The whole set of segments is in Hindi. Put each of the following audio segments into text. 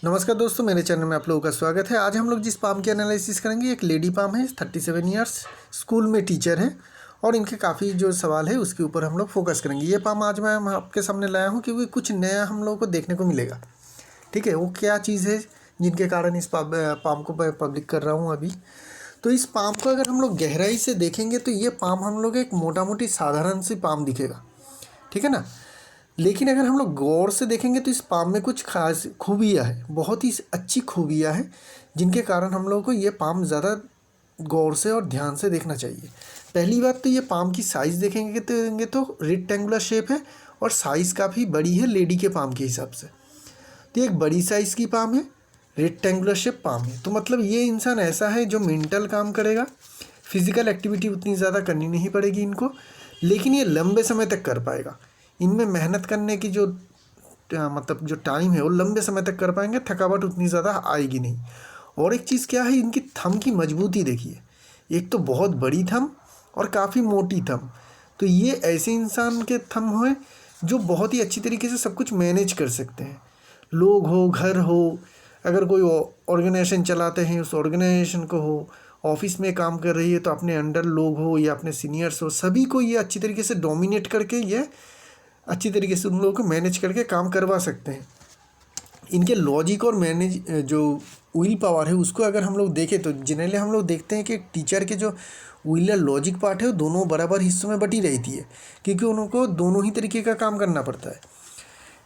नमस्कार दोस्तों, मेरे चैनल में आप लोगों का स्वागत है। आज हम लोग जिस पाम की एनालिसिस करेंगे, एक लेडी पाम है, 37 ईयर्स, स्कूल में टीचर है और इनके काफ़ी जो सवाल है उसके ऊपर हम लोग फोकस करेंगे। ये पाम आज मैं आपके सामने लाया हूँ क्योंकि कुछ नया हम लोगों को देखने को मिलेगा। ठीक है, वो क्या चीज़ है जिनके कारण इस पाम को मैं पब्लिक कर रहा हूँ अभी। तो इस पाम को अगर हम लोग गहराई से देखेंगे तो ये पाम हम लोग एक मोटा मोटी साधारण सी पाम दिखेगा, ठीक है ना। लेकिन अगर हम लोग गौर से देखेंगे तो इस पाम में कुछ खास खूबियाँ हैं, बहुत ही अच्छी खूबियाँ हैं, जिनके कारण हम लोगों को ये पाम ज़्यादा गौर से और ध्यान से देखना चाहिए। पहली बात तो ये पाम की साइज़ देखेंगे तो रेक्टेंगुलर शेप है और साइज़ काफ़ी बड़ी है लेडी के पाम के हिसाब से। तो एक बड़ी साइज़ की पाम है, रेक्टेंगुलर शेप पाम है, तो मतलब ये इंसान ऐसा है जो मेंटल काम करेगा। फिज़िकल एक्टिविटी उतनी ज़्यादा करनी नहीं पड़ेगी इनको, लेकिन ये लंबे समय तक कर पाएगा। इनमें मेहनत करने की जो मतलब जो टाइम है वो लंबे समय तक कर पाएंगे, थकावट उतनी ज़्यादा आएगी नहीं। और एक चीज़ क्या है, इनकी थंब की मजबूती देखिए, एक तो बहुत बड़ी थंब और काफ़ी मोटी थंब। तो ये ऐसे इंसान के थंब हैं जो बहुत ही अच्छी तरीके से सब कुछ मैनेज कर सकते हैं। लोग हो, घर हो, अगर कोई ऑर्गेनाइजेशन चलाते हैं उस ऑर्गेनाइजेशन को हो, ऑफिस में काम कर रही है तो अपने अंडर लोग हो या अपने सीनियर्स हो, सभी को ये अच्छी तरीके से डोमिनेट करके ये अच्छी तरीके से उन लोगों को मैनेज करके काम करवा सकते हैं। इनके लॉजिक और मैनेज जो विल पावर है उसको अगर हम लोग देखें तो जनरली हम लोग देखते हैं कि टीचर के जो विल या लॉजिक पार्ट है वो दोनों बराबर हिस्सों में बटी रहती है, क्योंकि उनको दोनों ही तरीके का काम करना पड़ता है।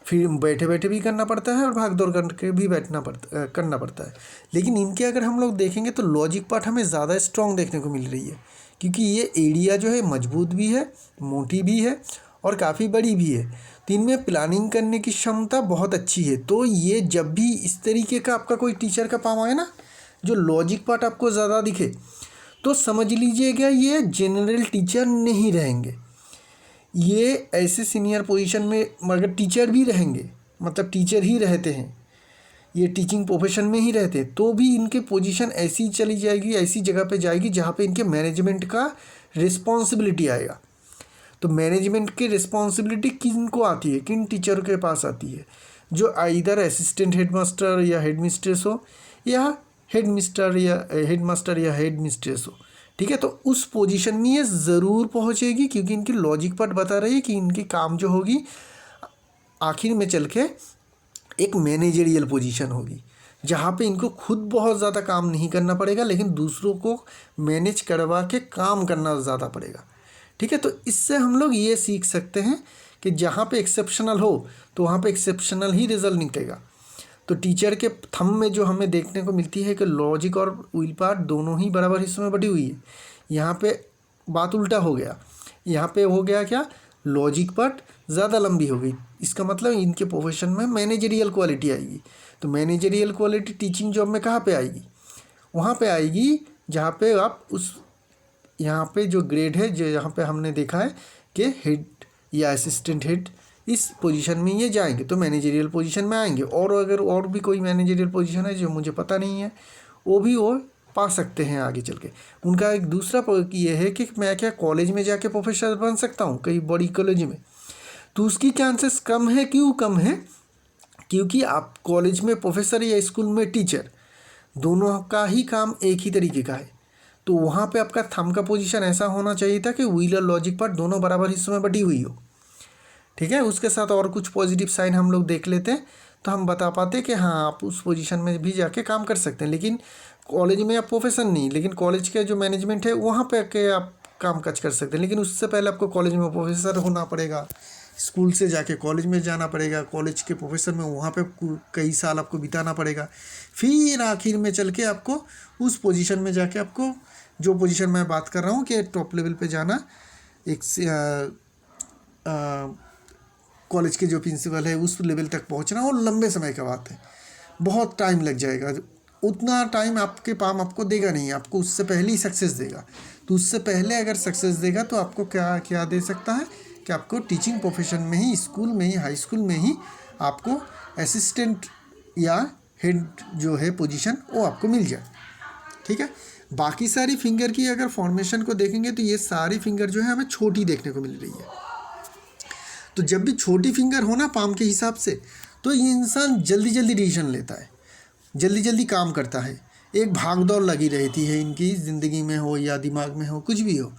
फिर बैठे बैठे भी करना पड़ता है और भाग दौड़ करके भी करना पड़ता है। लेकिन इनके अगर हम लोग देखेंगे तो लॉजिक पार्ट हमें ज़्यादा स्ट्रॉन्ग देखने को मिल रही है, क्योंकि ये एरिया जो है मजबूत भी है, मोटी भी है और काफ़ी बड़ी भी है। तो इनमें प्लानिंग करने की क्षमता बहुत अच्छी है। तो ये जब भी इस तरीके का आपका कोई टीचर का काम आए ना, जो लॉजिक पार्ट आपको ज़्यादा दिखे, तो समझ लीजिएगा ये जनरल टीचर नहीं रहेंगे। ये ऐसे सीनियर पोजीशन में मगर टीचर भी रहेंगे, मतलब टीचर ही रहते हैं, ये टीचिंग प्रोफेशन में ही रहते हैं, तो भी इनके पोजीशन ऐसी चली जाएगी, ऐसी जगह पे जाएगी जहाँ पे इनके मैनेजमेंट का रिस्पॉन्सिबिलिटी आएगा। तो मैनेजमेंट की रिस्पॉन्सिबिलिटी किन को आती है, किन टीचर के पास आती है, जो इधर असिस्टेंट हेडमास्टर या हेड मिस्ट्रेस हो या हेड मास्टर या हेड मिस्ट्रेस हो। ठीक है, तो उस पोजीशन में ये ज़रूर पहुंचेगी, क्योंकि इनकी लॉजिक पार्ट बता रही है कि इनकी काम जो होगी आखिर में चल के एक मैनेजरियल पोजीशन होगी, जहाँ पे इनको खुद बहुत ज़्यादा काम नहीं करना पड़ेगा, लेकिन दूसरों को मैनेज करवा के काम करना ज़्यादा पड़ेगा। ठीक है, तो इससे हम लोग ये सीख सकते हैं कि जहाँ पे एक्सेप्शनल हो तो वहाँ पे एक्सेप्शनल ही रिजल्ट निकलेगा। तो टीचर के थंब में जो हमें देखने को मिलती है कि लॉजिक और विल पार्ट दोनों ही बराबर हिस्सों में बटी हुई है। यहाँ पे बात उल्टा हो गया, यहाँ पे हो गया क्या, लॉजिक पार्ट ज़्यादा लंबी हो गई। इसका मतलब इनके प्रोफेशन में मैनेजरियल क्वालिटी आएगी। तो मैनेजरियल क्वालिटी टीचिंग जॉब में कहाँ पे आएगी, वहाँ पे आएगी जहाँ पे आप उस यहाँ पे जो ग्रेड है, जो यहाँ पे हमने देखा है कि हेड या असिस्टेंट हेड, इस पोजीशन में ये जाएंगे तो मैनेजरियल पोजीशन में आएंगे। और अगर और भी कोई मैनेजरियल पोजीशन है जो मुझे पता नहीं है, वो पा सकते हैं आगे चल के। उनका एक दूसरा ये है कि मैं क्या कॉलेज में जाके प्रोफेसर बन सकता हूँ, कई बड़ी कॉलेज में, तो उसकी चांसेस कम है। क्यों कम है, क्योंकि आप कॉलेज में प्रोफेसर या स्कूल में टीचर, दोनों का ही काम एक ही तरीके का है। तो वहाँ पे आपका थंब का पोजीशन ऐसा होना चाहिए था कि व्हील और लॉजिक पार्ट दोनों बराबर हिस्सों में बटी हुई हो। ठीक है, उसके साथ और कुछ पॉजिटिव साइन हम लोग देख लेते हैं तो हम बता पाते कि हाँ आप उस पोजीशन में भी जाके काम कर सकते हैं। लेकिन कॉलेज में आप प्रोफेशन नहीं, लेकिन कॉलेज के जो मैनेजमेंट है वहाँ पे आके आप काम काज कर सकते हैं। लेकिन उससे पहले आपको कॉलेज में प्रोफेसर होना पड़ेगा, स्कूल से जाके कॉलेज में जाना पड़ेगा, कॉलेज के प्रोफेसर में वहाँ पे कई साल आपको बिताना पड़ेगा, फिर आखिर में चल के आपको उस पोजीशन में जाके आपको जो पोजीशन मैं बात कर रहा हूँ कि टॉप लेवल पे जाना, एक कॉलेज के जो प्रिंसिपल है उस लेवल तक पहुँचना, और लंबे समय का बात है, बहुत टाइम लग जाएगा। उतना टाइम आपके पाम आपको देगा नहीं, आपको उससे पहले ही सक्सेस देगा। तो उससे पहले अगर सक्सेस देगा तो आपको क्या क्या दे सकता है कि आपको टीचिंग प्रोफेशन में ही, स्कूल में ही, हाई स्कूल में ही आपको असिस्टेंट या हेड जो है पोजीशन वो आपको मिल जाए। ठीक है, बाकी सारी फिंगर की अगर फॉर्मेशन को देखेंगे तो ये सारी फिंगर जो है हमें छोटी देखने को मिल रही है। तो जब भी छोटी फिंगर हो ना पाम के हिसाब से, तो ये इंसान जल्दी जल्दी डिसीजन लेता है। जल्दी जल्दी काम करता है, एक भाग दौड़ लगी रहती है इनकी ज़िंदगी में हो या दिमाग में हो, कुछ भी हो,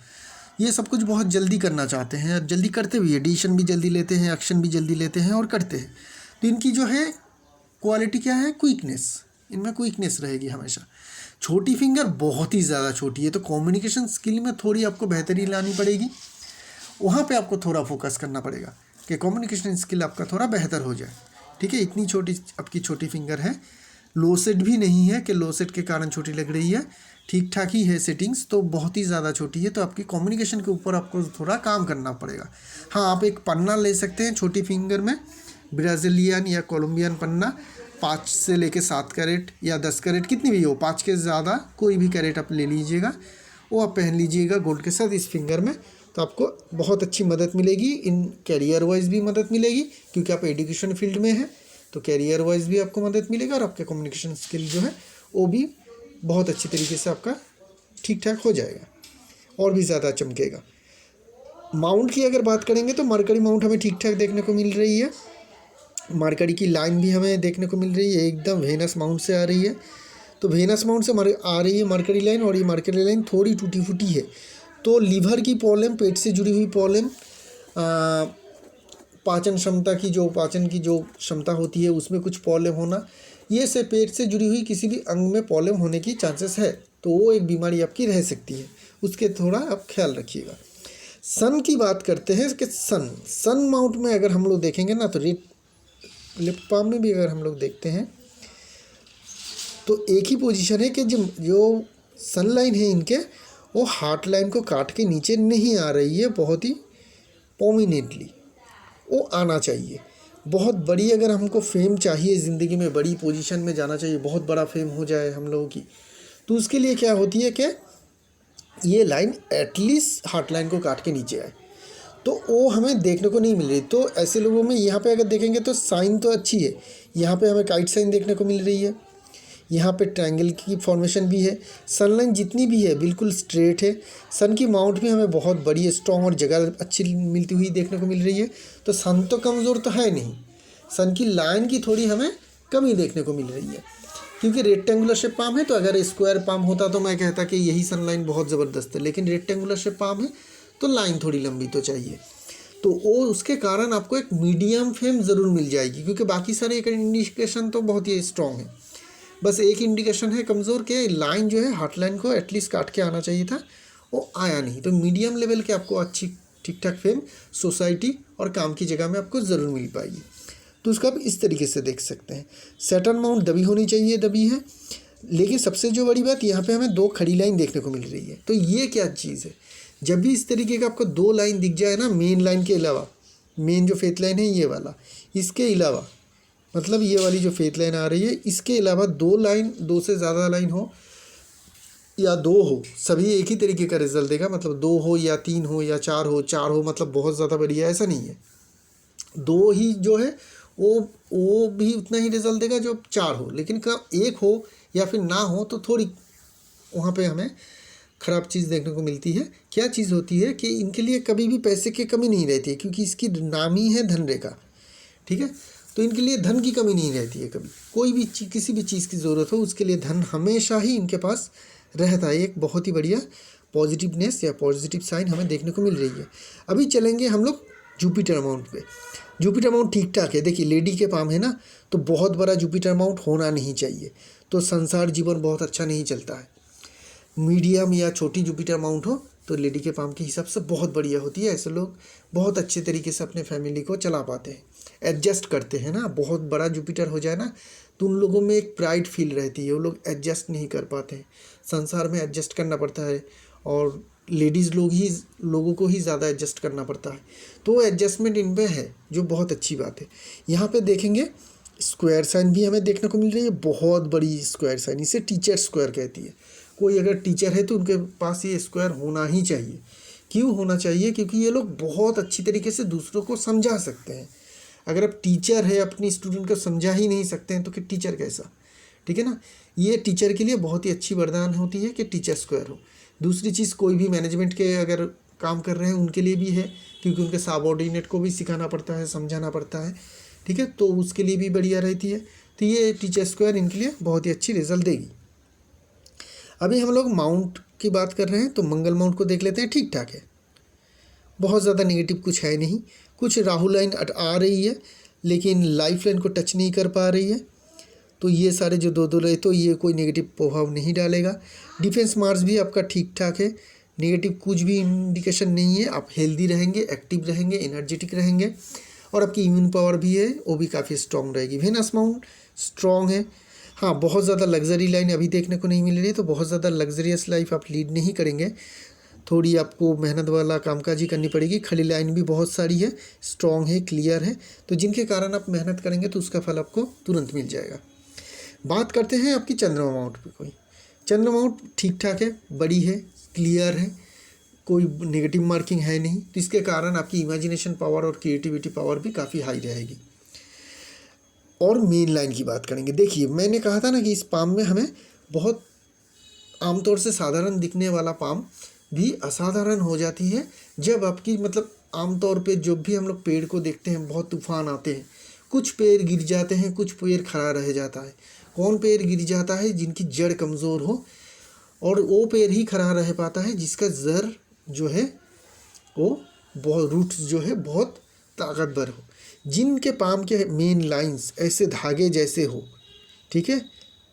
ये सब कुछ बहुत जल्दी करना चाहते हैं और जल्दी करते भी है, डिसीजन भी जल्दी लेते हैं, एक्शन भी जल्दी लेते हैं और करते हैं। तो इनकी जो है क्वालिटी क्या है, क्विकनेस, इनमें क्विकनेस रहेगी हमेशा। छोटी फिंगर बहुत ही ज़्यादा छोटी है, तो कम्युनिकेशन स्किल में थोड़ी आपको बेहतरी लानी पड़ेगी, वहाँ पे आपको थोड़ा फोकस करना पड़ेगा कि कम्युनिकेशन स्किल आपका थोड़ा बेहतर हो जाए। ठीक है, इतनी छोटी आपकी छोटी फिंगर है, लो सेट भी नहीं है कि लो सेट के कारण छोटी लग रही है, ठीक ठाक ही है सेटिंग्स, तो बहुत ही ज़्यादा छोटी है, तो आपकी कम्युनिकेशन के ऊपर आपको थोड़ा काम करना पड़ेगा। हाँ, आप एक पन्ना ले सकते हैं छोटी फिंगर में, ब्राज़ीलियन या कोलंबियन पन्ना, 5 से लेके 7 कैरेट या 10 कैरेट, कितनी भी हो, 5 के ज़्यादा कोई भी कैरेट आप ले लीजिएगा, वो आप पहन लीजिएगा गोल्ड के साथ इस फिंगर में, तो आपको बहुत अच्छी मदद मिलेगी। इन कैरियर वाइज भी मदद मिलेगी क्योंकि आप एजुकेशन फील्ड में हैं, तो कैरियर वाइज भी आपको मदद मिलेगा और आपके कम्युनिकेशन स्किल जो है वो भी बहुत अच्छी तरीके से आपका ठीक ठाक हो जाएगा और भी ज़्यादा चमकेगा। माउंट की अगर बात करेंगे तो मरकरी माउंट हमें ठीक ठाक देखने को मिल रही है, मरकरी की लाइन भी हमें देखने को मिल रही है, एकदम वेनस माउंट से आ रही है, तो वेनस माउंट से आ रही है मरकरी लाइन, और ये मरकरी लाइन थोड़ी टूटी फूटी है, तो लीवर की प्रॉब्लम, पेट से जुड़ी हुई प्रॉब्लम, पाचन की जो क्षमता होती है उसमें कुछ प्रॉब्लम होना, ये से पेट से जुड़ी हुई किसी भी अंग में प्रॉब्लम होने की चांसेस है, तो वो एक बीमारी आपकी रह सकती है, उसके थोड़ा आप ख्याल रखिएगा। सन की बात करते हैं कि सन माउंट में अगर हम लोग देखेंगे ना, तो लेफ्ट पाम में भी अगर हम लोग देखते हैं तो एक ही पोजीशन है कि जो सन लाइन है इनके, वो हार्ट लाइन को काट के नीचे नहीं आ रही है, बहुत ही प्रोमिनेंटली वो आना चाहिए। बहुत बड़ी अगर हमको फेम चाहिए ज़िंदगी में, बड़ी पोजीशन में जाना चाहिए, बहुत बड़ा फेम हो जाए हम लोगों की, तो उसके लिए क्या होती है कि ये लाइन एटलीस्ट हार्ट लाइन को काट के नीचे आए, तो वो हमें देखने को नहीं मिल रही। तो ऐसे लोगों में यहाँ पे अगर देखेंगे तो साइन तो अच्छी है, यहाँ पे हमें काइट साइन देखने को मिल रही है, यहाँ पे ट्रायंगल की फॉर्मेशन भी है, सन लाइन जितनी भी है बिल्कुल स्ट्रेट है, सन की माउंट भी हमें बहुत बड़ी स्ट्रॉन्ग और जगह अच्छी मिलती हुई देखने को मिल रही है, तो सन तो कमज़ोर तो है नहीं, सन की लाइन की थोड़ी हमें कमी देखने को मिल रही है, क्योंकि रेक्टेंगुलर शेप पाम है, तो अगर स्क्वायर पाम होता तो मैं कहता कि यही सन लाइन बहुत ज़बरदस्त है, लेकिन रेक्टेंगुलर शेप पाम है तो लाइन थोड़ी लंबी तो चाहिए, तो वो उसके कारण आपको एक मीडियम फेम ज़रूर मिल जाएगी, क्योंकि बाकी सारे एक इंडिकेशन तो बहुत ही स्ट्रॉन्ग है, बस एक इंडिकेशन है कमज़ोर के लाइन जो है हार्ट लाइन को एटलीस्ट काट के आना चाहिए था, वो आया नहीं, तो मीडियम लेवल के आपको अच्छी ठीक ठाक फेम सोसाइटी और काम की जगह में आपको ज़रूर मिल पाएगी। तो उसको आप इस तरीके से देख सकते हैं। सैटर्न माउंट दबी होनी चाहिए, दबी है, लेकिन सबसे जो बड़ी बात यहाँ पे हमें 2 खड़ी लाइन देखने को मिल रही है, तो ये क्या चीज़ है, जब भी इस तरीके का आपको 2 लाइन दिख जाए ना, मेन लाइन के अलावा, मेन जो फेथ लाइन है ये वाला, इसके अलावा मतलब ये वाली जो फेथ लाइन आ रही है, इसके अलावा 2 लाइन, 2 से ज़्यादा लाइन हो या 2 हो, सभी एक ही तरीके का रिजल्ट देगा, मतलब 2 हो या 3 हो या 4 हो, 4 हो मतलब बहुत ज़्यादा बढ़िया, ऐसा नहीं है, 2 ही जो है वो भी उतना ही रिजल्ट देगा जो 4 हो, लेकिन कब 1 हो या फिर ना हो तो थोड़ी वहाँ पे हमें ख़राब चीज़ देखने को मिलती है। क्या चीज़ होती है कि इनके लिए कभी भी पैसे की कमी नहीं रहती है, क्योंकि इसकी नाम ही है धन रेखा, ठीक है, तो इनके लिए धन की कमी नहीं रहती है, कभी कोई भी किसी भी चीज़ की ज़रूरत हो उसके लिए धन हमेशा ही इनके पास रहता है। एक बहुत ही बढ़िया पॉजिटिवनेस या पॉजिटिव साइन हमें देखने को मिल रही है। अभी चलेंगे हम लोग जुपिटर माउंट पे। जुपिटर माउंट ठीक ठाक है, देखिए लेडी के पाम है ना, तो बहुत बड़ा जुपिटर माउंट होना नहीं चाहिए, तो संसार जीवन बहुत अच्छा नहीं चलता है। मीडियम या छोटी जुपिटर माउंट हो तो लेडी के पाम के हिसाब से बहुत बढ़िया होती है, ऐसे लोग बहुत अच्छे तरीके से अपने फैमिली को चला पाते हैं, एडजस्ट करते हैं ना। बहुत बड़ा जुपिटर हो जाए ना तो उन लोगों में एक प्राइड फील रहती है, वो लोग एडजस्ट नहीं कर पाते हैं, संसार में एडजस्ट करना पड़ता है, और लेडीज़ लोगों को ही ज़्यादा एडजस्ट करना पड़ता है, तो एडजस्टमेंट इनमें है, जो बहुत अच्छी बात है। यहाँ पे देखेंगे स्क्वायर साइन भी हमें देखने को मिल रही है, बहुत बड़ी स्क्वायर साइन, इसे टीचर स्क्वायर कहती है। कोई अगर टीचर है तो उनके पास ये स्क्वायर होना ही चाहिए। क्यों होना चाहिए? क्योंकि ये लोग बहुत अच्छी तरीके से दूसरों को समझा सकते हैं। अगर आप टीचर है अपनी स्टूडेंट को समझा ही नहीं सकते हैं तो कि टीचर कैसा, ठीक है ना। ये टीचर के लिए बहुत ही अच्छी वरदान होती है कि टीचर स्क्वायर हो। दूसरी चीज़, कोई भी मैनेजमेंट के अगर काम कर रहे हैं उनके लिए भी है, क्योंकि उनके सबऑर्डिनेट को भी सिखाना पड़ता है, समझाना पड़ता है, ठीक है, तो उसके लिए भी बढ़िया रहती है। तो ये टीचर स्क्वायर इनके लिए बहुत ही अच्छी रिजल्ट देगी। अभी हम लोग माउंट की बात कर रहे हैं, तो मंगल माउंट को देख लेते हैं। ठीक ठाक है, बहुत ज़्यादा नेगेटिव कुछ है नहीं। कुछ राहु लाइन आ रही है लेकिन लाइफ लाइन को टच नहीं कर पा रही है, तो ये सारे जो दो रहे तो ये कोई नेगेटिव प्रभाव नहीं डालेगा। डिफेंस मार्क्स भी आपका ठीक ठाक है, नेगेटिव कुछ भी इंडिकेशन नहीं है। आप हेल्दी रहेंगे, एक्टिव रहेंगे, एनर्जेटिक रहेंगे, और आपकी इम्यून पावर भी है वो भी काफ़ी स्ट्रॉन्ग रहेगी। वेनस माउंट स्ट्रॉन्ग है। हाँ, बहुत ज़्यादा लग्जरी लाइन अभी देखने को नहीं मिल रही है, तो बहुत ज़्यादा लग्जरियस लाइफ आप लीड नहीं करेंगे, थोड़ी आपको मेहनत वाला कामकाजी करनी पड़ेगी। खड़ी लाइन भी बहुत सारी है, स्ट्रॉन्ग है, क्लियर है, तो जिनके कारण आप मेहनत करेंगे तो उसका फल आपको तुरंत मिल जाएगा। बात करते हैं आपकी चंद्रमा माउंट पे। कोई चंद्रमा माउंट ठीक ठाक है, बड़ी है, क्लियर है, कोई नेगेटिव मार्किंग है नहीं, तो इसके कारण आपकी इमेजिनेशन पावर और क्रिएटिविटी पावर भी काफ़ी हाई रहेगी। और मेन लाइन की बात करेंगे। देखिए, मैंने कहा था ना कि इस पाम में हमें बहुत आमतौर से साधारण दिखने वाला पाम भी असाधारण हो जाती है जब आपकी मतलब आमतौर पे जो भी हम लोग पेड़ को देखते हैं, बहुत तूफान आते हैं, कुछ पेड़ गिर जाते हैं, कुछ पेड़ खड़ा रह जाता है। कौन पेड़ गिर जाता है? जिनकी जड़ कमज़ोर हो, और वो पेड़ ही खड़ा रह पाता है जिसका जड़ जो है वो बहुत रूट्स जो है बहुत ताकतवर हो। जिनके पाम के मेन लाइंस ऐसे धागे जैसे हो, ठीक है,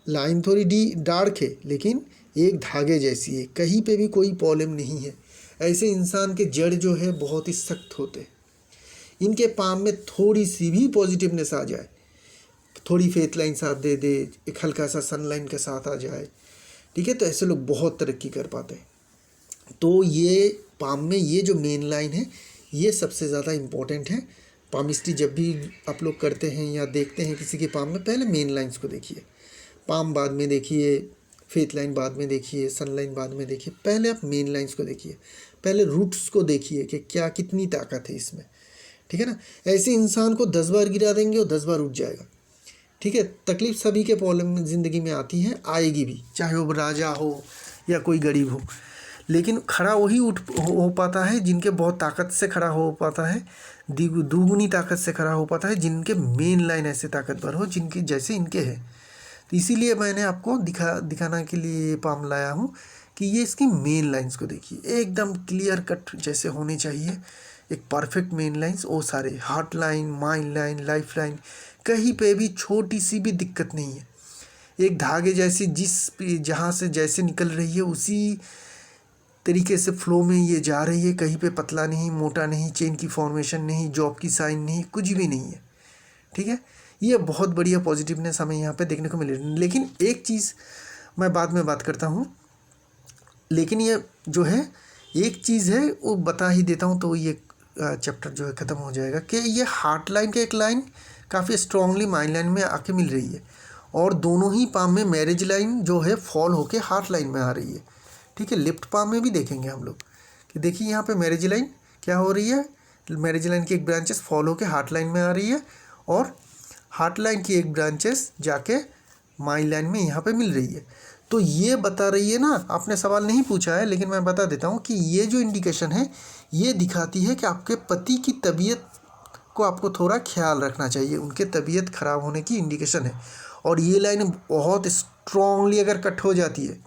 लाइन थोड़ी डार्क है लेकिन एक धागे जैसी है, कहीं पे भी कोई प्रॉब्लम नहीं है, ऐसे इंसान के जड़ जो है बहुत ही सख्त होते हैं। इनके पाम में थोड़ी सी भी पॉजिटिवनेस आ जाए, थोड़ी फेथ लाइन साथ दे दे, एक हल्का सा सनलाइन के साथ आ जाए, ठीक है, तो ऐसे लोग बहुत तरक्की कर पाते हैं। तो ये पाम में ये जो मेन लाइन है ये सबसे ज़्यादा इम्पोर्टेंट है। पामिस्ट्री जब भी आप लोग करते हैं या देखते हैं किसी के पाम में, पहले मेन लाइंस को देखिए, पाम बाद में देखिए, फेथ लाइन बाद में देखिए, सन लाइन बाद में देखिए, पहले आप मेन लाइंस को देखिए, पहले रूट्स को देखिए कि क्या कितनी ताकत है इसमें, ठीक है ना। ऐसे इंसान को 10 बार गिरा देंगे और 10 बार उठ जाएगा, ठीक है। तकलीफ सभी के प्रॉब्लम ज़िंदगी में आती है, आएगी भी, चाहे वो राजा हो या कोई गरीब हो, लेकिन खड़ा वही हो पाता है जिनके बहुत ताकत से खड़ा हो पाता है, दुगुनी ताकत से खड़ा हो पाता है, जिनके मेन लाइन ऐसे ताकतवर हो जिनके जैसे इनके है। तो इसीलिए मैंने आपको दिखाना के लिए ये पाम लाया हूँ कि ये इसकी मेन लाइंस को देखिए, एकदम क्लियर कट जैसे होने चाहिए, एक परफेक्ट मेन लाइंस। वो सारे heart line, mind line, life line, कहीं पे भी छोटी सी भी दिक्कत नहीं है, एक धागे जैसी जहाँ से जैसे निकल रही है उसी तरीके से फ्लो में ये जा रही है, कहीं पे पतला नहीं, मोटा नहीं, चेन की फॉर्मेशन नहीं, जॉब की साइन नहीं, कुछ भी नहीं है, ठीक है। ये बहुत बढ़िया पॉजिटिवनेस हमें यहाँ पे देखने को मिल रही है। लेकिन एक चीज़ मैं बाद में बात करता हूँ, लेकिन ये जो है एक चीज़ है वो बता ही देता हूँ, तो ये चैप्टर जो है ख़त्म हो जाएगा कि ये हार्ट लाइन का एक लाइन काफ़ी स्ट्रांगली माइंड लाइन में आके मिल रही है, और दोनों ही पाम में मैरिज लाइन जो है फॉल होके हार्ट लाइन में आ रही है, ठीक है। लेफ्ट पाम में भी देखेंगे हम लोग कि देखिए यहाँ पे मैरिज लाइन क्या हो रही है, मैरिज लाइन की एक ब्रांचेस फॉल होके हार्ट लाइन में आ रही है, और हार्ट लाइन की एक ब्रांचेस जाके माइंड लाइन में यहाँ पे मिल रही है। तो ये बता रही है ना, आपने सवाल नहीं पूछा है लेकिन मैं बता देता हूँ कि ये जो इंडिकेशन है ये दिखाती है कि आपके पति की तबीयत को आपको थोड़ा ख्याल रखना चाहिए, उनके तबीयत ख़राब होने की इंडिकेशन है। और ये लाइन बहुत स्ट्रांगली अगर कट हो जाती है,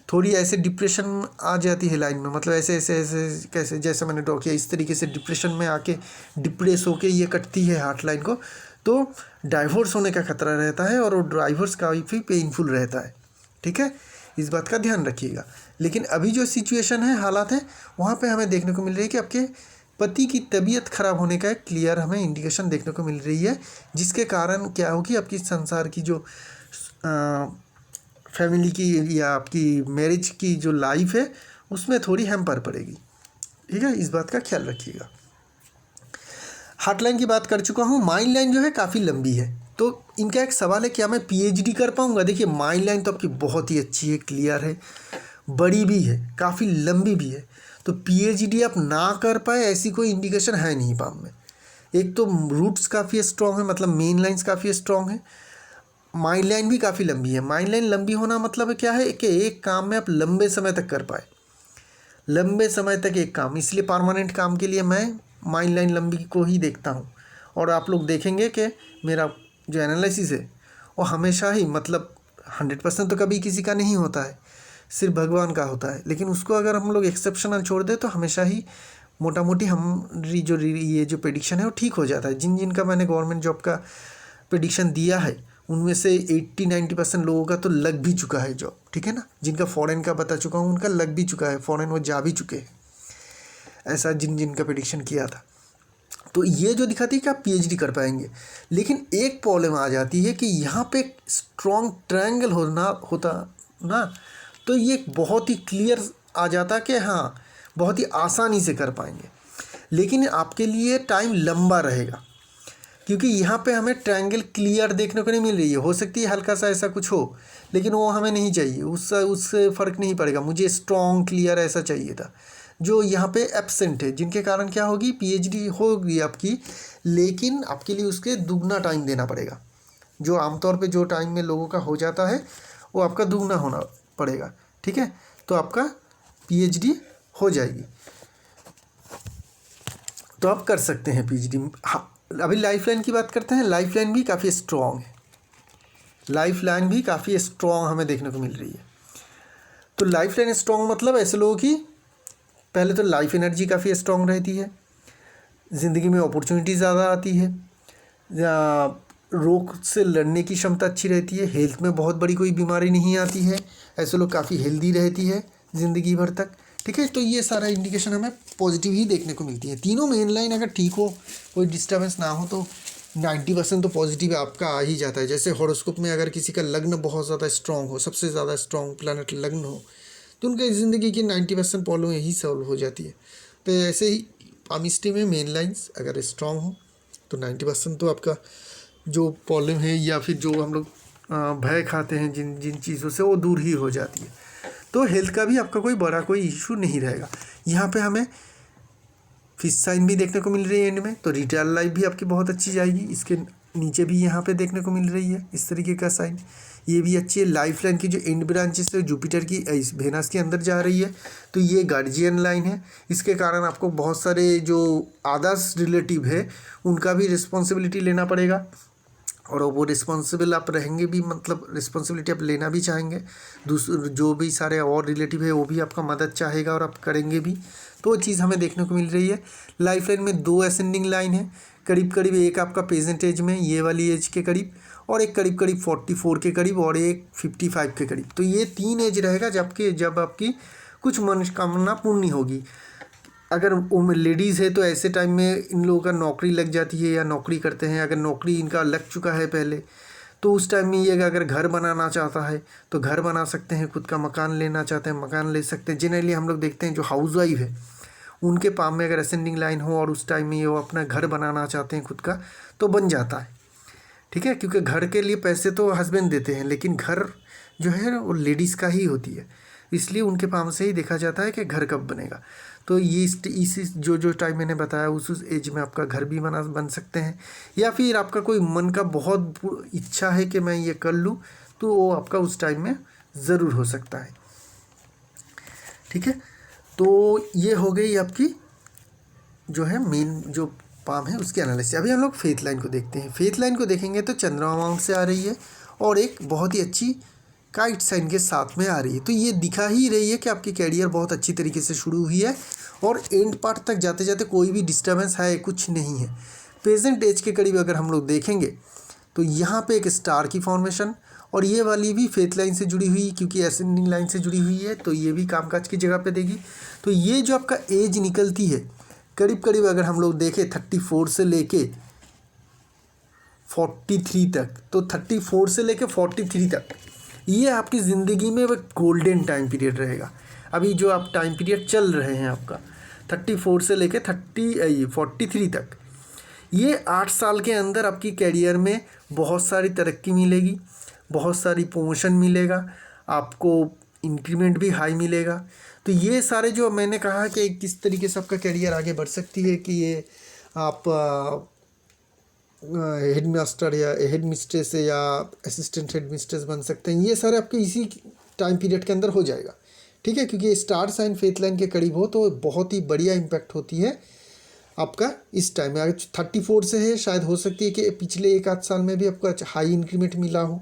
थोड़ी ऐसे डिप्रेशन आ जाती है लाइन में, मतलब ऐसे ऐसे ऐसे कैसे, जैसे मैंने ड्रॉ किया इस तरीके से डिप्रेशन में आके डिप्रेस होके ये कटती है हार्ट लाइन को, तो डाइवोर्स होने का खतरा रहता है, और वो डाइवोर्स काफ़ी पेनफुल रहता है, ठीक है, इस बात का ध्यान रखिएगा। लेकिन अभी जो सिचुएशन है, हालात है, वहाँ पे हमें देखने को मिल रही है कि आपके पति की तबीयत खराब होने का एक क्लियर हमें इंडिकेशन देखने को मिल रही है, जिसके कारण क्या होगी, आपकी संसार की जो फैमिली की या आपकी मैरिज की जो लाइफ है उसमें थोड़ी हैम्पर पड़ेगी, ठीक है, इस बात का ख्याल रखिएगा। हार्ट लाइन की बात कर चुका हूँ। माइंड लाइन जो है काफ़ी लंबी है, तो इनका एक सवाल है, क्या मैं पीएचडी कर पाऊँगा? देखिए, माइंड लाइन तो आपकी बहुत ही अच्छी है, क्लियर है, बड़ी भी है, काफ़ी लंबी भी है, तो पीएचडी आप ना कर पाए ऐसी कोई इंडिकेशन है नहीं पाम में। एक तो रूट्स काफ़ी स्ट्रॉन्ग है, मतलब मेन लाइन्स काफ़ी स्ट्रॉन्ग है, माइंड लाइन भी काफ़ी लंबी है। माइंड लाइन लंबी होना मतलब क्या है कि एक काम में आप लंबे समय तक कर पाए, लंबे समय तक एक काम, इसलिए परमानेंट काम के लिए मैं माइंड लाइन लंबी को ही देखता हूँ। और आप लोग देखेंगे कि मेरा जो एनालिसिस है और हमेशा ही मतलब 100% तो कभी किसी का नहीं होता है, सिर्फ भगवान का होता है, लेकिन उसको अगर हम लोग एक्सेप्शनल छोड़ दें तो हमेशा ही मोटा मोटी ये जो प्रेडिक्शन है वो ठीक हो जाता है। जिन जिनका मैंने गवर्नमेंट जॉब का प्रेडिक्शन दिया है उनमें से 80-90% लोगों का तो लग भी चुका है जॉब, ठीक है ना। जिनका फॉरेन का बता चुका हूँ उनका लग भी चुका है, फॉरेन वो जा भी चुके हैं, ऐसा जिन जिनका प्रेडिक्शन किया था। तो ये जो दिखाती है कि आप पीएचडी कर पाएंगे, लेकिन एक प्रॉब्लम आ जाती है कि यहाँ पे स्ट्रॉन्ग ट्रायंगल होता ना, तो ये बहुत ही क्लियर आ जाता कि हाँ बहुत ही आसानी से कर पाएंगे, लेकिन आपके लिए टाइम लंबा रहेगा, क्योंकि यहाँ पे हमें ट्रायंगल क्लियर देखने को नहीं मिल रही है। हो सकती है हल्का सा ऐसा कुछ हो, लेकिन वो हमें नहीं चाहिए, उससे फ़र्क नहीं पड़ेगा। मुझे स्ट्रॉन्ग क्लियर ऐसा चाहिए था, जो यहाँ पे एब्सेंट है, जिनके कारण क्या होगी, पीएचडी होगी आपकी, लेकिन आपके लिए उसके दुगना टाइम देना पड़ेगा। जो आमतौर पे जो टाइम में लोगों का हो जाता है वो आपका दुगना होना पड़ेगा, ठीक है। तो आपका पीएचडी हो जाएगी, तो आप कर सकते हैं पीएचडी। हाँ, अभी लाइफलाइन की बात करते हैं। लाइफलाइन भी काफ़ी स्ट्रॉन्ग है, लाइफलाइन भी काफ़ी स्ट्रॉन्ग हमें देखने को मिल रही है। तो लाइफलाइन स्ट्रॉन्ग मतलब ऐसे लोगों की पहले तो लाइफ एनर्जी काफ़ी स्ट्रॉन्ग रहती है, ज़िंदगी में अपॉर्चुनिटी ज़्यादा आती है, रोग से लड़ने की क्षमता अच्छी रहती है, हेल्थ में बहुत बड़ी कोई बीमारी नहीं आती है, ऐसे लोग काफ़ी हेल्दी रहती है ज़िंदगी भर तक, ठीक है। तो ये सारा इंडिकेशन हमें पॉजिटिव ही देखने को मिलती है। तीनों मेन लाइन अगर ठीक हो, कोई डिस्टर्बेंस ना हो, तो 90% तो पॉजिटिव आपका आ ही जाता है। जैसे हॉरोस्कोप में अगर किसी का लग्न बहुत ज़्यादा स्ट्रॉन्ग हो, सबसे ज़्यादा स्ट्रॉन्ग प्लैनेट लग्न हो, तो उनके ज़िंदगी की 90% प्रॉब्लम यही सॉल्व हो जाती है। तो ऐसे ही पामिस्ट्री में मेन लाइन्स अगर स्ट्रॉन्ग हो तो 90% तो आपका जो प्रॉब्लम है या फिर जो हम लोग भय खाते हैं जिन जिन चीज़ों से, वो दूर ही हो जाती है। तो हेल्थ का भी आपका कोई बड़ा कोई इशू नहीं रहेगा। यहाँ पे हमें फिश साइन भी देखने को मिल रही है एंड में, तो रिटेल लाइफ भी आपकी बहुत अच्छी जाएगी। इसके नीचे भी यहाँ पे देखने को मिल रही है इस तरीके का साइन, ये भी अच्छी है। लाइफ लाइन की जो एंड ब्रांचेस है जुपिटर की इस वेनस के अंदर जा रही है, तो ये गार्जियन लाइन है। इसके कारण आपको बहुत सारे जो आदर्स रिलेटिव है उनका भी रिस्पॉन्सिबिलिटी लेना पड़ेगा, और वो रिस्पॉन्सिबल आप रहेंगे भी, मतलब रिस्पॉन्सिबिलिटी आप लेना भी चाहेंगे। दूसरे जो भी सारे और रिलेटिव है वो भी आपका मदद चाहेगा और आप करेंगे भी, तो वो चीज़ हमें देखने को मिल रही है। लाइफ लाइन में 2 असेंडिंग लाइन है करीब करीब, एक आपका प्रेजेंट एज में ये वाली एज के करीब, और एक करीब करीब 44 के करीब, और एक 55 के करीब। तो ये 3 एज रहेगा जब आपकी कुछ मनोकामना पूर्ण होगी। अगर वो लेडीज़ है तो ऐसे टाइम में इन लोगों का नौकरी लग जाती है या नौकरी करते हैं, अगर नौकरी इनका लग चुका है पहले, तो उस टाइम में ये अगर घर बनाना चाहता है तो घर बना सकते हैं, खुद का मकान लेना चाहते हैं मकान ले सकते हैं। जनरली हम लोग देखते हैं जो हाउस वाइफ है उनके पाम में अगर असेंडिंग लाइन हो और उस टाइम में वो अपना घर बनाना चाहते हैं खुद का, तो बन जाता है, ठीक है। क्योंकि घर के लिए पैसे तो हस्बैंड देते हैं, लेकिन घर जो है वो लेडीज़ का ही होती है, इसलिए उनके पाम से ही देखा जाता है कि घर कब बनेगा। तो ये इस जो टाइम मैंने बताया उस एज में आपका घर भी बन सकते हैं, या फिर आपका कोई मन का बहुत इच्छा है कि मैं ये कर लूँ, तो वो आपका उस टाइम में ज़रूर हो सकता है, ठीक है। तो ये हो गई आपकी जो है मेन जो पाम है उसकी एनालिसिस। अभी हम लोग फेथ लाइन को देखते हैं। फेथ लाइन को देखेंगे तो चंद्रमा माउंट से आ रही है और एक बहुत ही अच्छी काइट साइन के साथ में आ रही है, तो ये दिखा ही रही है कि आपकी कैरियर बहुत अच्छी तरीके से शुरू हुई है और एंड पार्ट तक जाते जाते कोई भी डिस्टर्बेंस है कुछ नहीं है। प्रेजेंट एज के करीब अगर हम लोग देखेंगे तो यहाँ पे एक स्टार की फॉर्मेशन, और ये वाली भी फेथ लाइन से जुड़ी हुई, क्योंकि असेंडिंग लाइन से जुड़ी हुई है, तो ये भी कामकाज की जगह पे देगी। तो ये जो आपका एज निकलती है करीब करीब अगर हम लोग देखें 34 से लेके 43 तक, तो 34 से लेके 43 तक ये आपकी ज़िंदगी में वह गोल्डन टाइम पीरियड रहेगा। अभी जो आप टाइम पीरियड चल रहे हैं आपका 34 से लेके 43 तक, ये 8 साल के अंदर आपकी कैरियर में बहुत सारी तरक्की मिलेगी, बहुत सारी प्रमोशन मिलेगा, आपको इंक्रीमेंट भी हाई मिलेगा। तो ये सारे जो मैंने कहा कि किस तरीके से आपका कैरियर आगे बढ़ सकती है, कि ये आप हेड मास्टर या हेड मिस्ट्रेस या असिस्टेंट हेड मिस्ट्रेस बन सकते हैं, ये सारे आपके इसी टाइम पीरियड के अंदर हो जाएगा, ठीक है। क्योंकि स्टार साइन फेथ लाइन के करीब हो तो बहुत ही बढ़िया इम्पैक्ट होती है आपका इस टाइम में, अगर 34 से है शायद हो सकती है कि पिछले एक आध साल में भी आपको हाई इंक्रीमेंट मिला हो,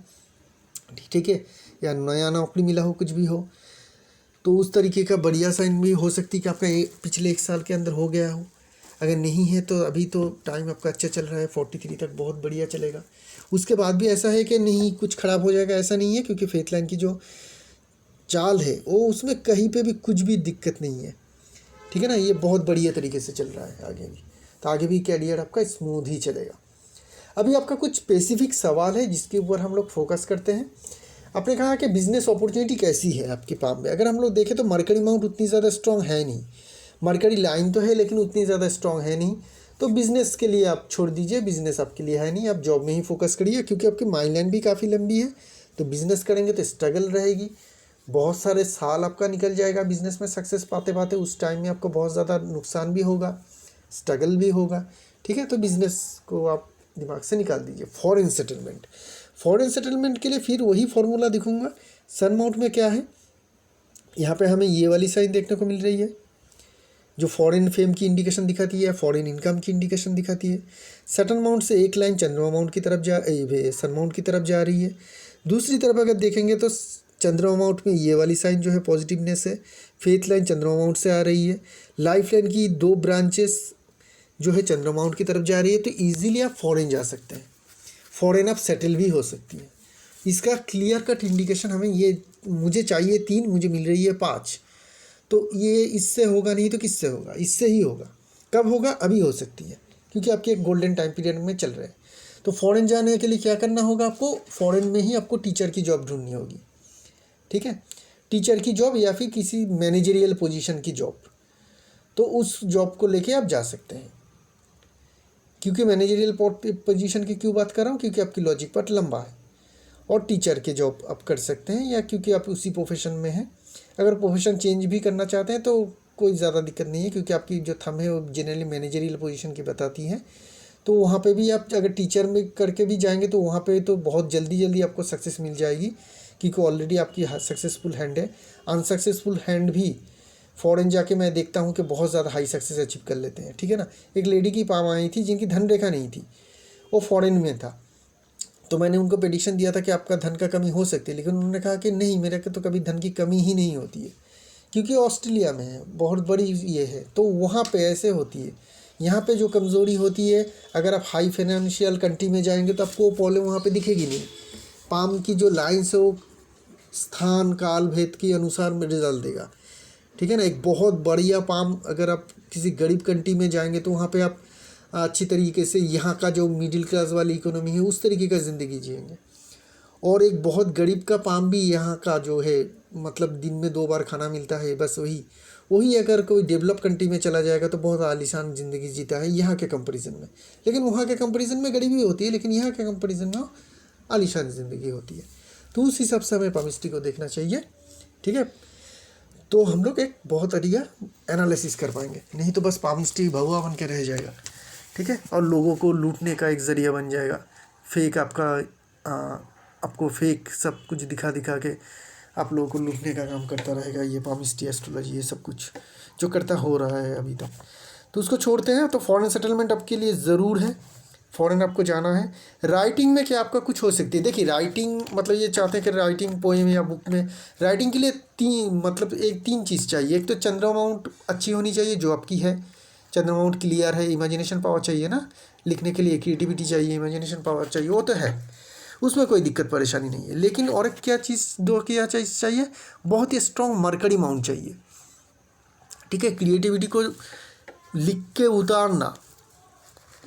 ठीक है, या नया नौकरी मिला हो, कुछ भी हो, तो उस तरीके का बढ़िया साइन भी हो सकती है कि आपका पिछले एक साल के अंदर हो गया हो। अगर नहीं है तो अभी तो टाइम आपका अच्छा चल रहा है, 43 तक बहुत बढ़िया चलेगा। उसके बाद भी ऐसा है कि नहीं कुछ ख़राब हो जाएगा, ऐसा नहीं है, क्योंकि फेथ लाइन की जो चाल है वो उसमें कहीं पे भी कुछ भी दिक्कत नहीं है, ठीक है ना। ये बहुत बढ़िया तरीके से चल रहा है आगे भी, तो आगे भी कैरियर आपका स्मूथ ही चलेगा। अभी आपका कुछ स्पेसिफिक सवाल है जिसके ऊपर हम लोग फोकस करते हैं। आपने कहा कि बिज़नेस अपॉर्चुनिटी कैसी है आपके पाम में। अगर हम लोग देखें तो मरकरी माउंट उतनी ज़्यादा स्ट्रॉन्ग है नहीं, मरकरी लाइन तो है लेकिन उतनी ज़्यादा स्ट्रॉन्ग है नहीं, तो बिज़नेस के लिए आप छोड़ दीजिए, बिज़नेस आपके लिए है नहीं, आप जॉब में ही फोकस करिए, क्योंकि आपकी माइंड लाइन भी काफ़ी लंबी है। तो बिज़नेस करेंगे तो स्ट्रगल रहेगी, बहुत सारे साल आपका निकल जाएगा बिज़नेस में सक्सेस पाते पाते, उस टाइम में आपको बहुत ज़्यादा नुकसान भी होगा, स्ट्रगल भी होगा, ठीक है। तो बिज़नेस को आप दिमाग से निकाल दीजिए। फॉरेन सेटलमेंट, फॉरेन सेटलमेंट के लिए फिर वही फार्मूला दिखूंगा। सन माउंट में क्या है, यहाँ पे हमें ये वाली साइन देखने को मिल रही है जो फॉरेन फेम की इंडिकेशन दिखाती है, फॉरेन इनकम की इंडिकेशन दिखाती है। सटन माउंट से एक लाइन चंद्रमा माउंट की तरफ सन माउंट की तरफ जा रही है। दूसरी तरफ अगर देखेंगे तो चंद्रमा माउंट में ये वाली साइन जो है पॉजिटिवनेस है, फेथ लाइन चंद्रमा माउंट से आ रही है, लाइफ लाइन की 2 ब्रांचेस जो है चंद्रमा माउंट की तरफ जा रही है। तो ईजिली आप फॉरेन जा सकते हैं, फॉरेन आप सेटल भी हो सकती है। इसका क्लियर कट इंडिकेशन हमें ये, मुझे चाहिए 3, मुझे मिल रही है 5, तो ये इससे होगा नहीं तो किससे होगा, इससे ही होगा। कब होगा, अभी हो सकती है, क्योंकि आपके एक गोल्डन टाइम पीरियड में चल रहे हैं। तो फॉरेन जाने के लिए क्या करना होगा आपको, फॉरेन में ही आपको टीचर की जॉब ढूंढनी होगी, ठीक है, टीचर की जॉब या फिर किसी मैनेजरियल पोजीशन की जॉब। तो उस जॉब को लेके आप जा सकते हैं। क्योंकि मैनेजरियल पोजीशन की क्यों बात कर रहा हूँ, क्योंकि आपकी लॉजिक पार्ट लंबा है, और टीचर के जॉब आप कर सकते हैं, या क्योंकि आप उसी प्रोफेशन में हैं। अगर प्रोफेशन चेंज भी करना चाहते हैं तो कोई ज़्यादा दिक्कत नहीं है, क्योंकि आपकी जो थंब है वो जनरली मैनेजरियल पोजीशन की बताती है। तो वहाँ पे भी आप अगर टीचर में करके भी जाएंगे तो वहाँ पे तो बहुत जल्दी आपको सक्सेस मिल जाएगी, क्योंकि ऑलरेडी आपकी सक्सेसफुल हैंड है। अनसक्सेसफुल हैंड भी फॉरेन जाके मैं देखता हूँ कि बहुत ज़्यादा हाई सक्सेस अचीव कर लेते हैं, ठीक है ना। एक लेडी की पाम आई थी जिनकी धन रेखा नहीं थी, वो फॉरेन में था, तो मैंने उनको प्रेडिक्शन दिया था कि आपका धन का कमी हो सकती है, लेकिन उन्होंने कहा कि नहीं, मेरे को तो कभी धन की कमी ही नहीं होती है, क्योंकि ऑस्ट्रेलिया में है, बहुत बड़ी ये है, तो वहाँ पे ऐसे होती है। यहाँ पे जो कमज़ोरी होती है, अगर आप हाई फाइनेंशियल कंट्री में जाएंगे तो आपको वो प्रॉब्लम वहाँ पे दिखेगी नहीं। पाम की जो लाइन्स है वो स्थान काल भेद के अनुसार में रिजल्ट देगा, ठीक है ना। एक बहुत बढ़िया पाम, अगर आप किसी गरीब कंट्री में जाएंगे तो वहाँ पे आप अच्छी तरीके से यहाँ का जो मिडिल क्लास वाली इकोनॉमी है उस तरीके का ज़िंदगी जिएंगे। और एक बहुत गरीब का पाम भी यहाँ का जो है, मतलब दिन में 2 बार खाना मिलता है, बस वही अगर कोई डेवलप कंट्री में चला जाएगा तो बहुत आलीशान ज़िंदगी जीता है यहाँ के कंपैरिजन में। लेकिन वहाँ के कंपैरिजन में गरीबी होती है, लेकिन यहाँ के कंपैरिजन में आलीशान ज़िंदगी होती है। तो उस हिसाब से हमें पामिस्ट्री को देखना चाहिए, ठीक है। तो हम लोग एक बहुत बढ़िया एनालिसिस कर पाएंगे, नहीं तो बस पामिस्ट्री भगवा बन के रह जाएगा, ठीक है, और लोगों को लूटने का एक ज़रिया बन जाएगा। फेक आपको फेक सब कुछ दिखा के आप लोगों को लूटने का काम करता रहेगा। ये पामिस्ट्री, एस्ट्रोलॉजी, ये सब कुछ जो करता हो रहा है अभी तक, तो उसको छोड़ते हैं। तो फॉरेन सेटलमेंट आपके लिए ज़रूर है, फॉरेन आपको जाना है। राइटिंग में क्या आपका कुछ हो सकती है, देखिए राइटिंग मतलब ये चाहते हैं कि राइटिंग पोएम या बुक में, राइटिंग के लिए 3 चीज़ चाहिए। एक तो चंद्रमा माउंट अच्छी होनी चाहिए जो आपकी है, चंद्रमा माउंट क्लियर है, इमेजिनेशन पावर चाहिए ना लिखने के लिए, क्रिएटिविटी चाहिए, इमेजिनेशन पावर चाहिए, वो तो है, उसमें कोई दिक्कत परेशानी नहीं है। लेकिन और एक क्या चीज़, क्या चीज़ चाहिए, बहुत ही स्ट्रॉन्ग मरकरी माउंट चाहिए, ठीक है। क्रिएटिविटी को लिख के उतारना,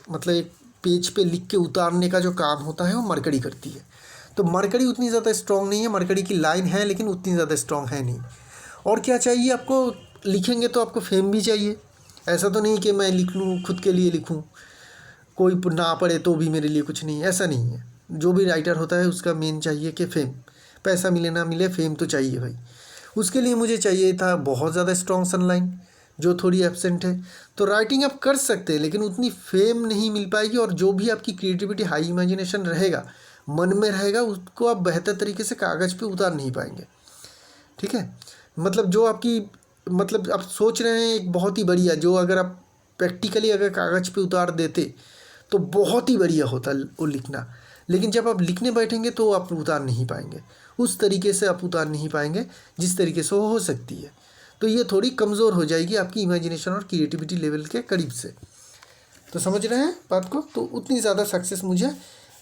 मतलब एक पेज पे लिख के उतारने का जो काम होता है वो मरकरी करती है। तो मरकरी उतनी ज़्यादा स्ट्रॉन्ग नहीं है, मरकरी की लाइन है लेकिन उतनी ज़्यादा स्ट्रॉन्ग है नहीं। और क्या चाहिए आपको, लिखेंगे तो आपको फेम भी चाहिए। ऐसा तो नहीं कि मैं लिख लूँ खुद के लिए लिखूँ, कोई ना पढ़े तो भी मेरे लिए कुछ नहीं, ऐसा नहीं है। जो भी राइटर होता है उसका मेन चाहिए कि फेम, पैसा मिले ना मिले फेम तो चाहिए भाई। उसके लिए मुझे चाहिए था बहुत ज़्यादा स्ट्रॉन्ग सनलाइन जो थोड़ी एब्सेंट है। तो राइटिंग आप कर सकते हैं लेकिन उतनी फेम नहीं मिल पाएगी, और जो भी आपकी क्रिएटिविटी, हाई इमेजिनेशन रहेगा, मन में रहेगा, उसको आप बेहतर तरीके से कागज़ पे उतार नहीं पाएंगे, ठीक है। मतलब जो आपकी, मतलब आप सोच रहे हैं एक बहुत ही बढ़िया, जो अगर आप प्रैक्टिकली अगर कागज़ पे उतार देते तो बहुत ही बढ़िया होता वो लिखना, लेकिन जब आप लिखने बैठेंगे तो आप उतार नहीं पाएंगे, उस तरीके से आप उतार नहीं पाएंगे जिस तरीके से वो हो सकती है। तो ये थोड़ी कमज़ोर हो जाएगी आपकी इमेजिनेशन और क्रिएटिविटी लेवल के करीब से। तो समझ रहे हैं बात को। तो उतनी ज़्यादा सक्सेस मुझे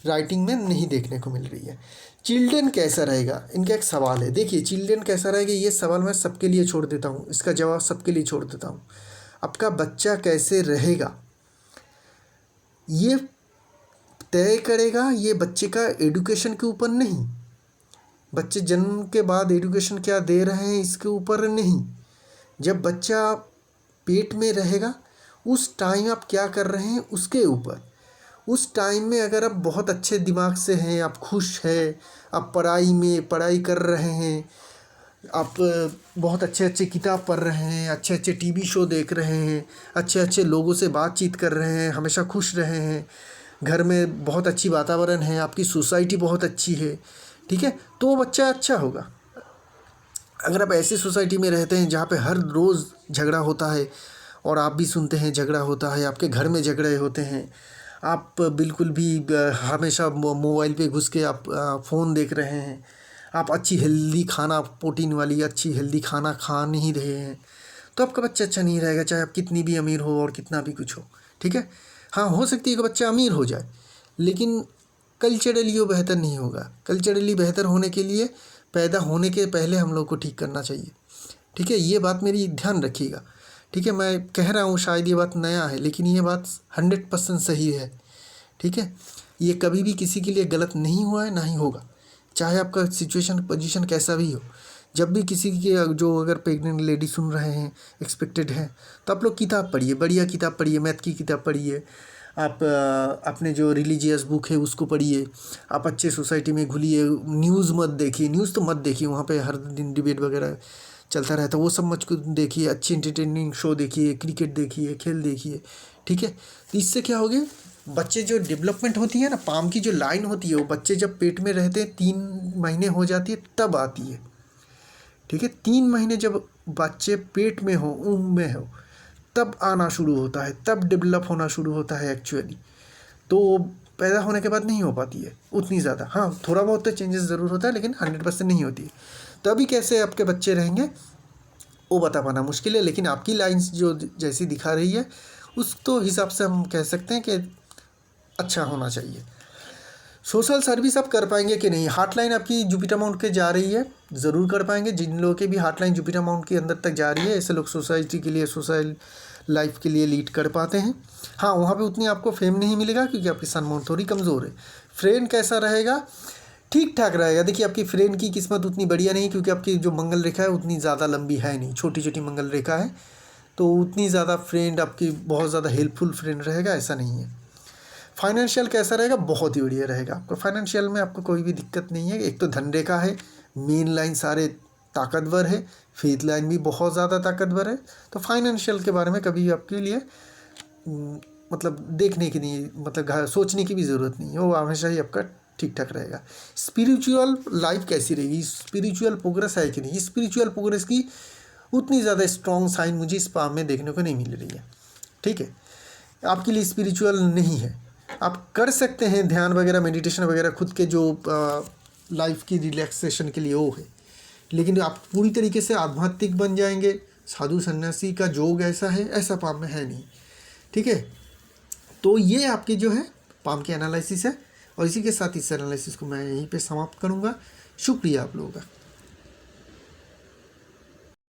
राइटिंग में नहीं देखने को मिल रही है। चिल्ड्रन कैसा रहेगा, इनका एक सवाल है। देखिए चिल्ड्रन कैसा रहेगा, ये सवाल मैं सबके लिए छोड़ देता हूँ, इसका जवाब सबके लिए छोड़ देता हूँ। आपका बच्चा कैसे रहेगा ये तय करेगा, ये बच्चे का एडुकेशन के ऊपर नहीं, बच्चे जन्म के बाद एडुकेशन क्या दे रहे हैं इसके ऊपर नहीं। जब बच्चा पेट में रहेगा उस टाइम आप क्या कर रहे हैं उसके ऊपर। उस टाइम में अगर आप बहुत अच्छे दिमाग से हैं, आप खुश हैं, आप पढ़ाई कर रहे हैं, आप बहुत अच्छे अच्छे किताब पढ़ रहे हैं, अच्छे अच्छे टीवी शो देख रहे हैं, अच्छे अच्छे लोगों से बातचीत कर रहे हैं, हमेशा खुश रहे हैं, घर में बहुत अच्छी वातावरण है, आपकी सोसाइटी बहुत अच्छी है, ठीक है, तो वो बच्चा अच्छा होगा। अगर आप ऐसी सोसाइटी में रहते हैं जहाँ पे हर रोज़ झगड़ा होता है और आप भी सुनते हैं झगड़ा होता है, आपके घर में झगड़े होते हैं, आप बिल्कुल भी हमेशा मोबाइल पे घुस के आप फ़ोन देख रहे हैं, आप अच्छी हेल्दी खाना, प्रोटीन वाली अच्छी हेल्दी खाना खा नहीं रहे हैं, तो आपका बच्चा अच्छा नहीं रहेगा, चाहे आप कितनी भी अमीर हो और कितना भी कुछ हो, ठीक है। हाँ, हो सकती है कि बच्चा अमीर हो जाए, लेकिन कल्चरली वो बेहतर नहीं होगा। कल्चरली बेहतर होने के लिए पैदा होने के पहले हम लोग को ठीक करना चाहिए, ठीक है। ये बात मेरी ध्यान रखिएगा, ठीक है। मैं कह रहा हूँ शायद ये बात नया है, लेकिन ये बात 100% सही है, ठीक है। ये कभी भी किसी के लिए गलत नहीं हुआ है, ना ही होगा, चाहे आपका सिचुएशन पोजीशन कैसा भी हो। जब भी किसी के जो अगर प्रेग्नेंट लेडी सुन रहे हैं, एक्सपेक्टेड है, तो आप लोग किताब पढ़िए, बढ़िया किताब पढ़िए, मैथ की किताब पढ़िए, आप अपने जो रिलीजियस बुक है उसको पढ़िए, आप अच्छे सोसाइटी में घुलिए, न्यूज़ मत देखिए, न्यूज़ तो मत देखिए, वहाँ पे हर दिन डिबेट वगैरह चलता रहता है, वो सब मत देखिए, अच्छी इंटरटेनिंग शो देखिए, क्रिकेट देखिए, खेल देखिए, ठीक है। तो इससे क्या हो गया, बच्चे जो डेवलपमेंट होती है ना, पाम की जो लाइन होती है वो बच्चे जब पेट में रहते हैं 3 महीने हो जाती है तब आती है, ठीक है। 3 महीने जब बच्चे पेट में हो, ऊम में हो, तब आना शुरू होता है, तब डेवलप होना शुरू होता है एक्चुअली। तो पैदा होने के बाद नहीं हो पाती है उतनी ज़्यादा। हाँ, थोड़ा बहुत तो चेंजेस ज़रूर होता है, लेकिन 100% नहीं होती है। तो अभी कैसे आपके बच्चे रहेंगे वो बता पाना मुश्किल है, लेकिन आपकी लाइन्स जो जैसी दिखा रही है उस तो हिसाब से हम कह सकते हैं कि अच्छा होना चाहिए। सोशल सर्विस आप कर पाएंगे कि नहीं, हॉटलाइन आपकी जुपिटर माउंट के जा रही है, ज़रूर कर पाएंगे। जिन लोगों की भी हॉटलाइन जुपिटर माउंट के अंदर तक जा रही है, ऐसे लोग सोसाइटी के लिए, सोशल लाइफ के लिए लीड कर पाते हैं। हाँ, वहाँ पे उतनी आपको फेम नहीं मिलेगा क्योंकि आपकी सन माउंट थोड़ी कमज़ोर है। फ्रेंड कैसा रहेगा, ठीक ठाक रहेगा। देखिए आपकी फ्रेंड की किस्मत उतनी बढ़िया नहीं, क्योंकि आपकी जो मंगल रेखा है उतनी ज़्यादा लंबी है नहीं, छोटी छोटी मंगल रेखा है, तो उतनी ज़्यादा फ्रेंड आपकी बहुत ज़्यादा हेल्पफुल फ्रेंड रहेगा ऐसा नहीं है। फाइनेंशियल कैसा रहेगा, बहुत ही बढ़िया रहेगा। आपको फाइनेंशियल में आपको कोई भी दिक्कत नहीं है। एक तो धन रेखा है, मेन लाइन सारे ताकतवर है, फेथ लाइन भी बहुत ज़्यादा ताकतवर है, तो फाइनेंशियल के बारे में कभी आपके लिए मतलब देखने की नहीं, मतलब सोचने की भी ज़रूरत नहीं है, वो हमेशा ही आपका ठीक ठाक रहेगा। स्पिरिचुअल लाइफ कैसी रहेगी, स्पिरिचुअल प्रोग्रेस है कि नहीं, स्पिरिचुअल प्रोग्रेस की उतनी ज़्यादा स्ट्रॉन्ग साइन मुझे इस पाम में देखने को नहीं मिल रही है, ठीक है। आपके लिए स्पिरिचुअल नहीं है, आप कर सकते हैं ध्यान वगैरह, मेडिटेशन वगैरह, खुद के जो लाइफ की रिलैक्सेशन के लिए वो है, लेकिन आप पूरी तरीके से आध्यात्मिक बन जाएंगे, साधु सन्यासी का जोग ऐसा है, ऐसा पाम में है नहीं, ठीक है। तो ये आपके जो है पाम के एनालिसिस है, और इसी के साथ इस एनालिसिस को मैं यहीं पे समाप्त करूँगा। शुक्रिया आप लोगों का।